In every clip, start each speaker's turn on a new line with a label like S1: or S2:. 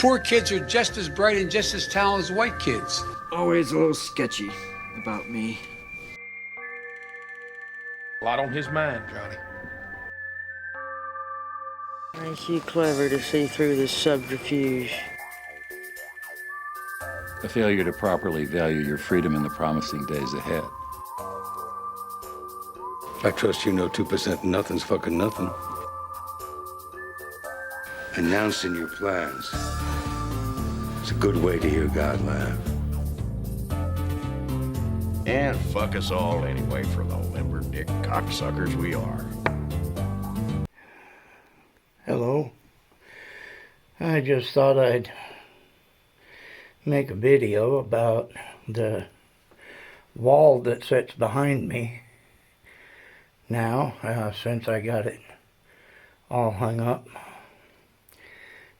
S1: Poor kids are just as bright and just as talented as white kids.
S2: Always a little sketchy about me.
S3: A lot on his mind, Johnny.
S4: Ain't you clever to see through this subterfuge?
S5: A failure to properly value your freedom in the promising days ahead.
S6: I trust you know 2% nothing's fucking nothing. Announcing your plans. It's a good way to hear God laugh.
S3: And fuck us all anyway for the limber dick cocksuckers we are.
S4: Hello. I just thought I'd make a video about the wall that sits behind me now, since I got it all hung up,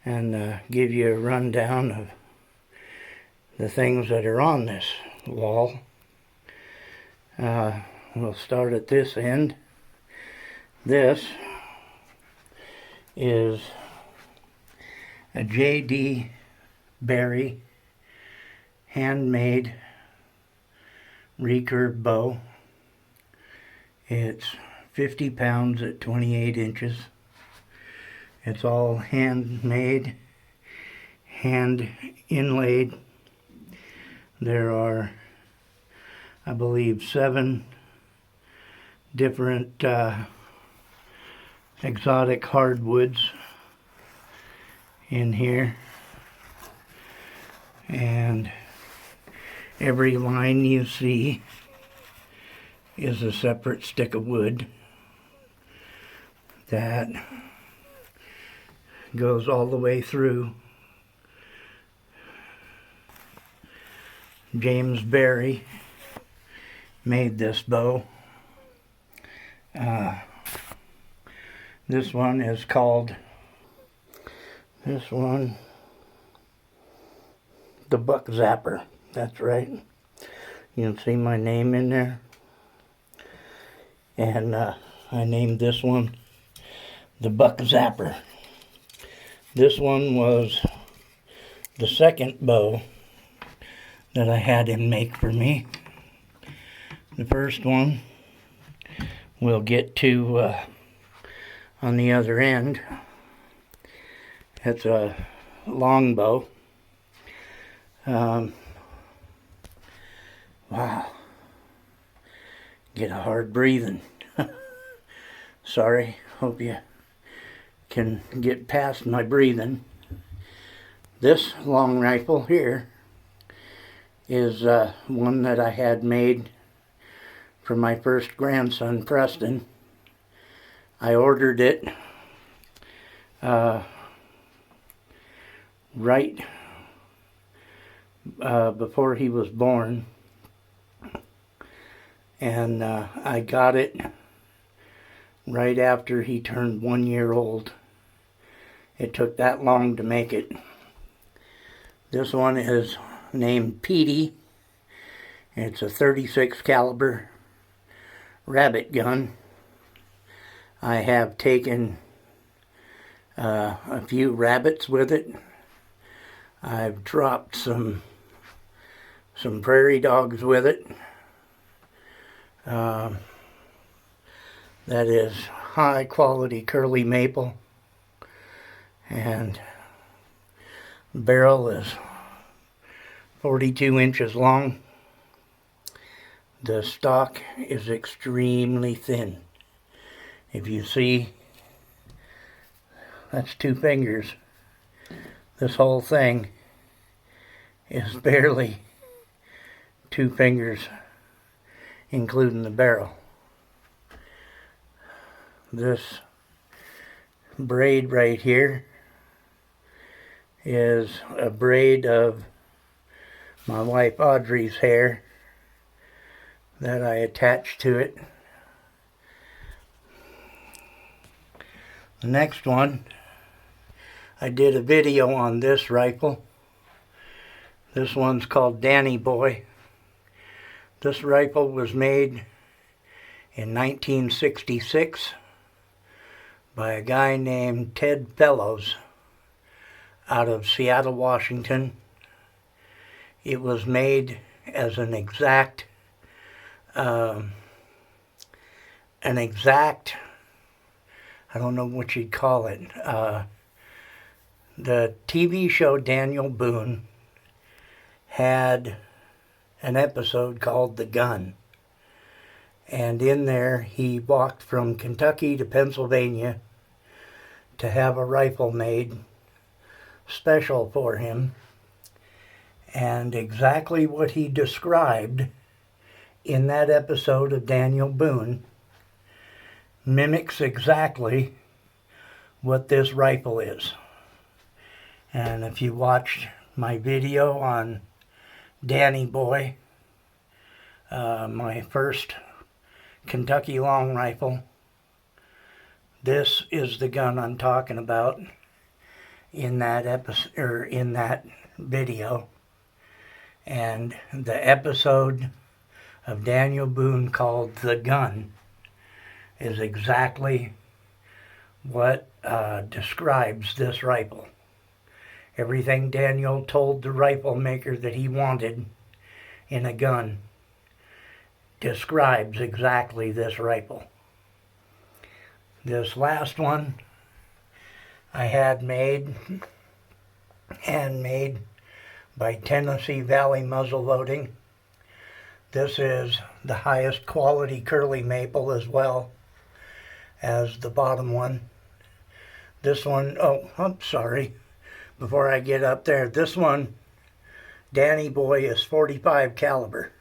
S4: and give you a rundown of the things that are on this wall. We'll start at this end. This is a J.D. Barry handmade recurve bow. It's 50 pounds at 28 inches. It's all handmade, hand inlaid. There are, I believe, 7 different exotic hardwoods in here, and every line you see is a separate stick of wood that goes all the way through. James Barry made this bow. This one is called, the Buck Zapper. That's right. You can see my name in there. And I named this one the Buck Zapper. This one was the second bow that I had him make for me. The first one we'll get to on the other end. It's a long bow. Wow. Get a hard breathing. Sorry, hope you can get past my breathing. This long rifle here is one that I had made for my first grandson, Preston. I ordered it right before he was born, and I got it right after he turned 1 year old. It took that long to make it. This one is named Petey. It's a 36 caliber rabbit gun. I have taken a few rabbits with it. I've dropped some prairie dogs with it. That is high quality curly maple, and the barrel is 42 inches long. The stock is extremely thin. If you see, that's 2 fingers. This whole thing is barely 2 fingers, including the barrel. This braid right here is a braid of my wife Audrey's hair that I attached to it. The next one, I did a video on this rifle. This one's called Danny Boy. This rifle was made in 1966 by a guy named Ted Fellows out of Seattle, Washington. It was made as an exact, I don't know what you'd call it. The TV show Daniel Boone had an episode called The Gun. And in there, he walked from Kentucky to Pennsylvania to have a rifle made special for him. And exactly what he described in that episode of Daniel Boone mimics exactly what this rifle is. And if you watched my video on Danny Boy, my first Kentucky long rifle, this is the gun I'm talking about in that episode, or in that video. And the episode of Daniel Boone called The Gun is exactly what describes this rifle. Everything Daniel told the rifle maker that he wanted in a gun describes exactly this rifle. This last one I had made, handmade, by Tennessee Valley Muzzle Loading. This is the highest quality curly maple as well as the bottom one. This one, oh, I'm sorry. Before I get up there, this one, Danny Boy, is .45 caliber.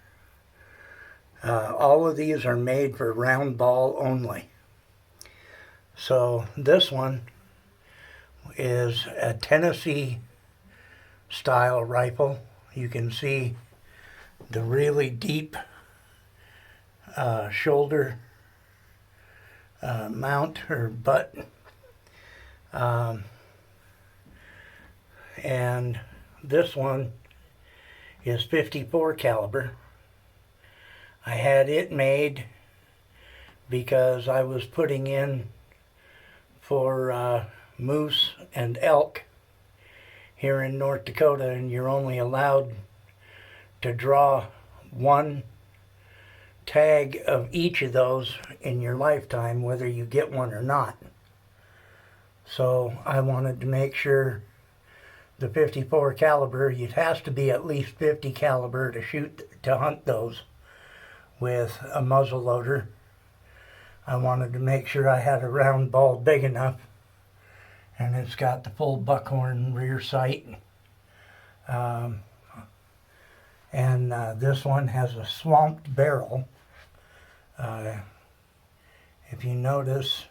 S4: All of these are made for round ball only. So this one is a Tennessee style rifle. You can see the really deep shoulder mount or butt. And this one is .54 caliber. I had it made because I was putting in for moose and elk here in North Dakota, and you're only allowed to draw one tag of each of those in your lifetime, whether you get one or not. So I wanted to make sure the .54 caliber, it has to be at least .50 caliber to hunt those with a muzzle loader. I wanted to make sure I had a round ball big enough, and it's got the full buckhorn rear sight. This one has a swamped barrel. If you notice,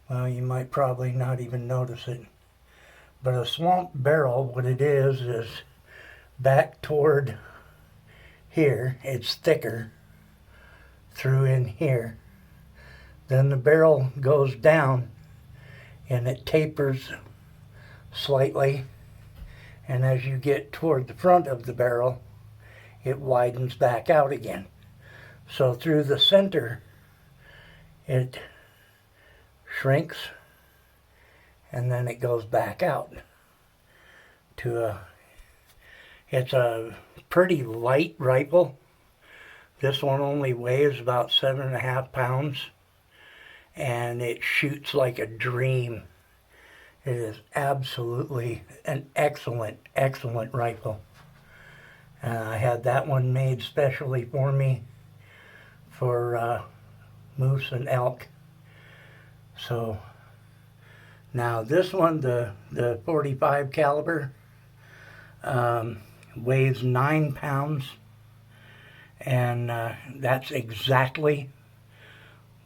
S4: well, you might probably not even notice it, but a swamped barrel, what it is back toward here, it's thicker through in here. Then the barrel goes down and it tapers slightly, and as you get toward the front of the barrel, it widens back out again. So through the center, it shrinks, and then it goes back out to it's a pretty light rifle. This one only weighs about 7.5 pounds, and it shoots like a dream. It is absolutely an excellent, excellent rifle. I had that one made specially for me for moose and elk. So now this one, the .45 caliber, weighs 9 pounds, and that's exactly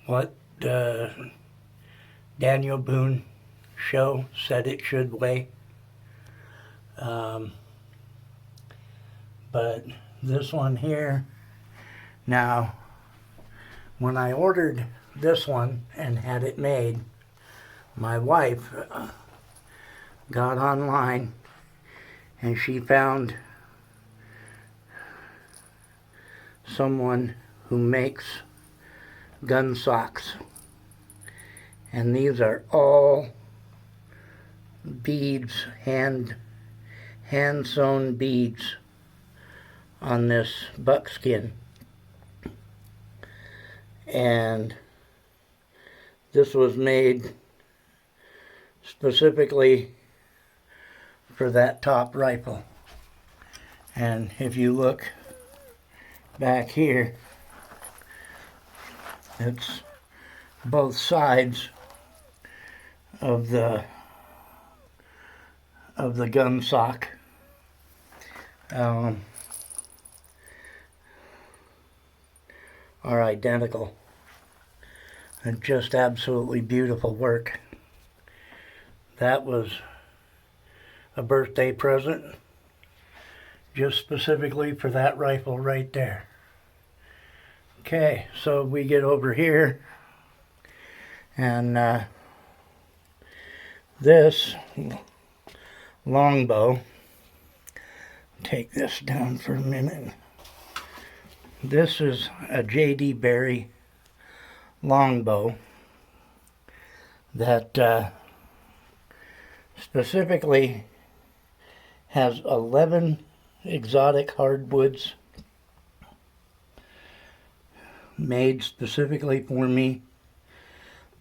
S4: what Daniel Boone show said it should weigh. But this one here, now when I ordered this one and had it made, my wife got online and she found someone who makes gun socks, and these are all beads, hand sewn beads on this buckskin. And this was made specifically for that top rifle. And if you look back here, it's both sides of the gun sock. Are identical. And just absolutely beautiful work. That was a birthday present just specifically for that rifle right there. Okay, so we get over here, and this longbow, take this down for a minute. This is a J.D. Berry longbow that specifically has 11 exotic hardwoods made specifically for me.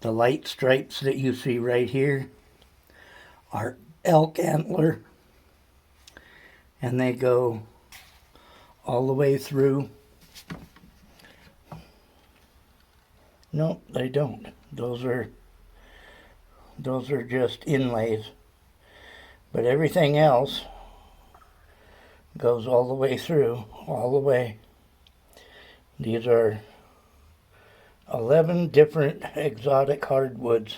S4: The light stripes that you see right here are elk antler, and they go all the way through. No, they don't. Those are just inlays. But everything else goes all the way through, all the way. These are 11 different exotic hardwoods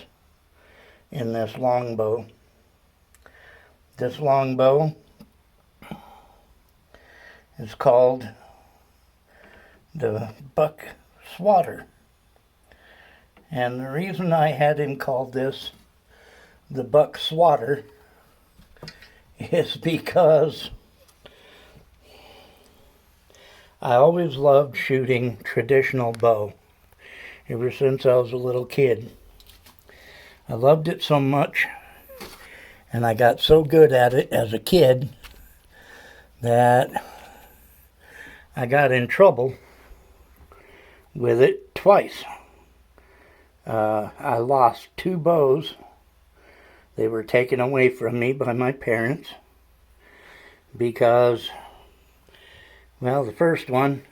S4: in this longbow. This longbow is called the Buck Swatter. And the reason I had him called this the Buck Swatter is because I always loved shooting traditional bow ever since I was a little kid. I loved it so much, and I got so good at it as a kid that I got in trouble with it twice. I lost 2 bows. They were taken away from me by my parents because, well, the first one,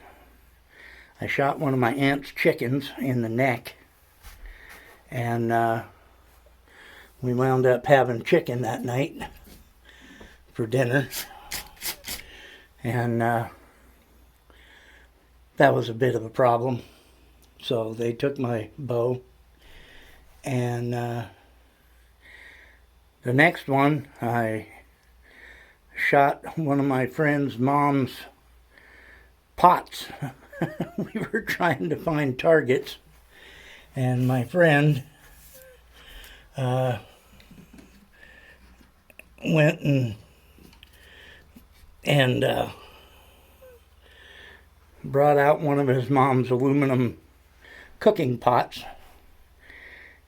S4: I shot one of my aunt's chickens in the neck, and we wound up having chicken that night for dinner, and that was a bit of a problem. So they took my bow, and the next one, I shot one of my friend's mom's pots. We were trying to find targets, and my friend went and brought out one of his mom's aluminum cooking pots,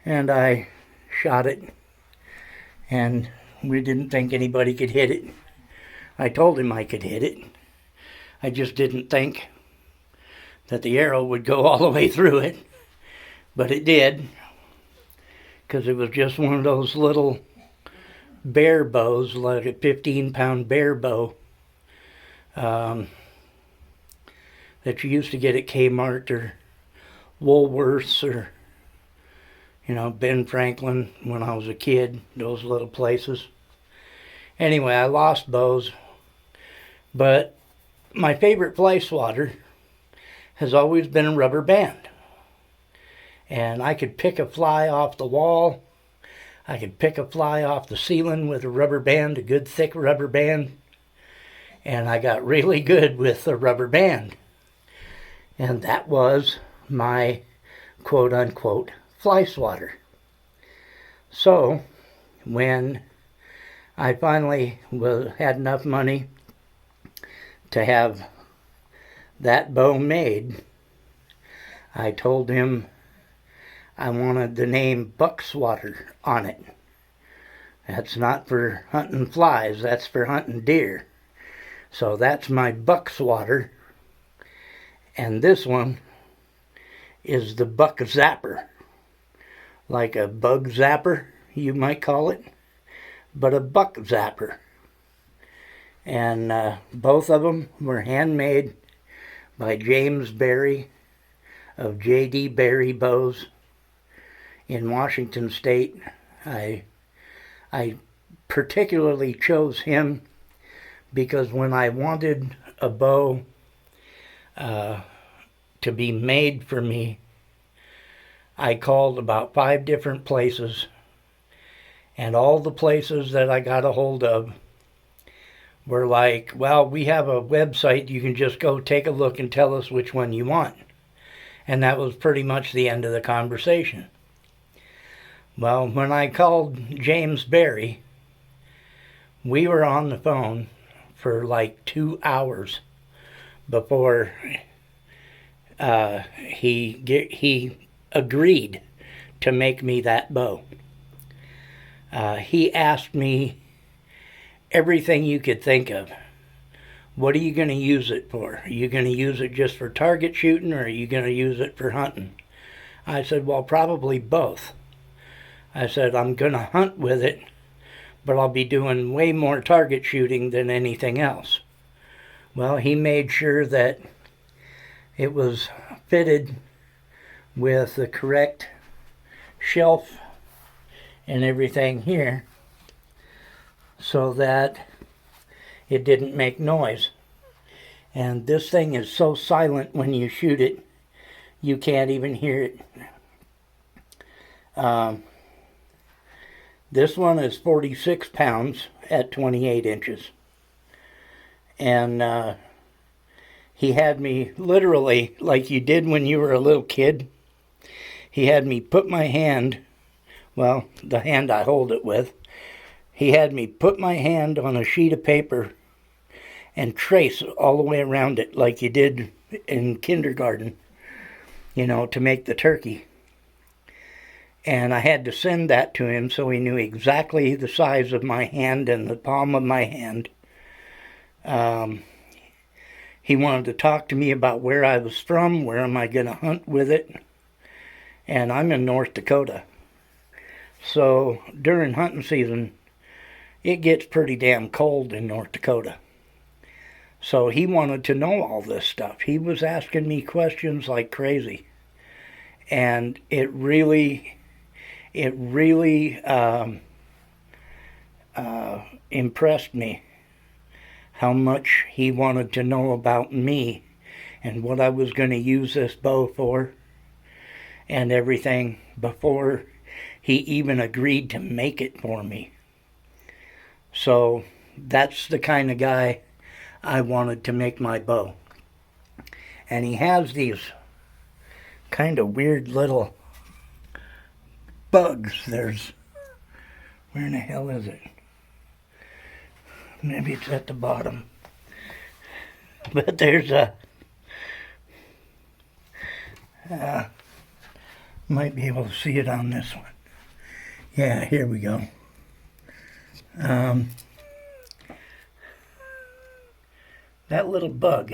S4: and I shot it, and we didn't think anybody could hit it. I told him I could hit it. I just didn't think that the arrow would go all the way through it, but it did, because it was just one of those little bear bows, like a 15-pound bear bow that you used to get at Kmart or Woolworths or, Ben Franklin when I was a kid, those little places. Anyway, I lost bows, but my favorite fly swatter has always been a rubber band. And I could pick a fly off the wall. I could pick a fly off the ceiling with a rubber band, a good thick rubber band. And I got really good with the rubber band. And that was my quote-unquote fly swatter. So, when I finally had enough money to have that bow made, I told him I wanted the name Buck Swatter on it. That's not for hunting flies, that's for hunting deer. So that's my buck swatter. And this one is the buck zapper. Like a bug zapper, you might call it, but a buck zapper. And both of them were handmade by James Berry of J.D. Berry Bows in Washington State. I particularly chose him because when I wanted a bow to be made for me, I called about 5 different places, and all the places that I got a hold of were like, well, we have a website, you can just go take a look and tell us which one you want. And that was pretty much the end of the conversation. Well, when I called James Berry, we were on the phone for like 2 hours before he agreed to make me that bow. He asked me everything you could think of. What are you going to use it for? Are you going to use it just for target shooting, or are you going to use it for hunting? I said, well, probably both. I said, I'm going to hunt with it, but I'll be doing way more target shooting than anything else. Well, he made sure that it was fitted with the correct shelf and everything here so that it didn't make noise. And this thing is so silent when you shoot it, you can't even hear it. This one is 46 pounds at 28 inches. And he had me literally, like you did when you were a little kid, he had me put my hand, well, the hand I hold it with, he had me put my hand on a sheet of paper and trace all the way around it like you did in kindergarten, you know, to make the turkey. And I had to send that to him so he knew exactly the size of my hand and the palm of my hand. He wanted to talk to me about where I was from, where am I going to hunt with it. And I'm in North Dakota. So during hunting season, it gets pretty damn cold in North Dakota. So he wanted to know all this stuff. He was asking me questions like crazy. And it really impressed me how much he wanted to know about me and what I was going to use this bow for and everything before he even agreed to make it for me. So that's the kind of guy I wanted to make my bow. And he has these kind of weird little bugs. There's, where in the hell is it? Maybe it's at the bottom. But there's a, might be able to see it on this one. Yeah, here we go. That little bug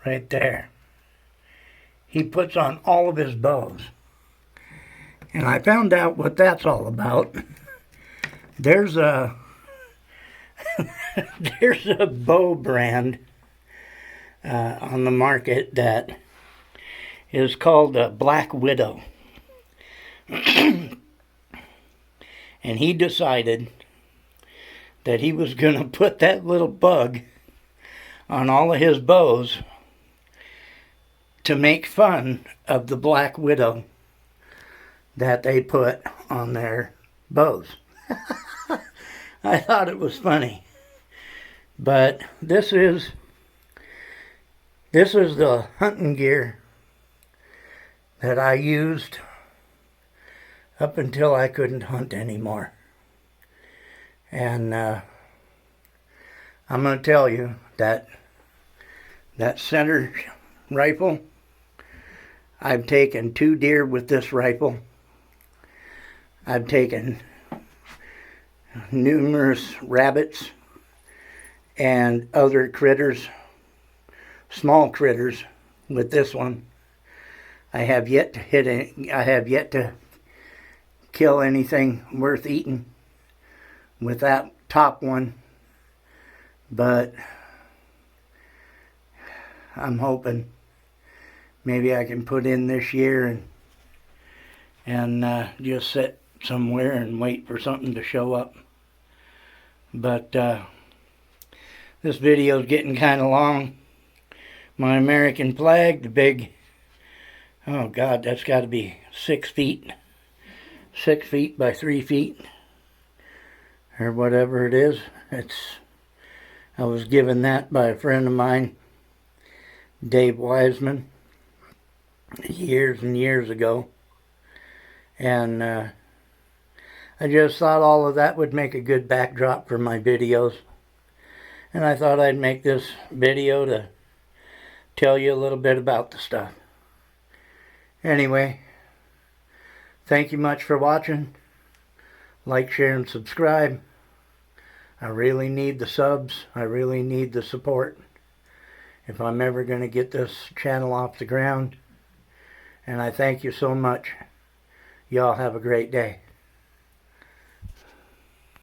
S4: right there, he puts on all of his bows. And I found out what that's all about. There's a there's a bow brand on the market that is called a Black Widow. And he decided that he was going to put that little bug on all of his bows to make fun of the Black Widow that they put on their bows. I thought it was funny. But this is the hunting gear that I used up until I couldn't hunt anymore. And I'm going to tell you that center rifle, I've taken 2 deer with this rifle. I've taken numerous rabbits and other critters, small critters, with this one. I have yet to kill anything worth eating with that top one, but I'm hoping maybe I can put in this year and just sit somewhere and wait for something to show up. But this video is getting kind of long. My American flag, the big, oh God, that's got to be 6 feet. 6 feet by 3 feet. Or whatever it is. I was given that by a friend of mine, Dave Wiseman, years and years ago. And I just thought all of that would make a good backdrop for my videos. And I thought I'd make this video to tell you a little bit about the stuff. Anyway, thank you much for watching. Like, share, and subscribe. I really need the subs. I really need the support if I'm ever going to get this channel off the ground. And I thank you so much. Y'all have a great day.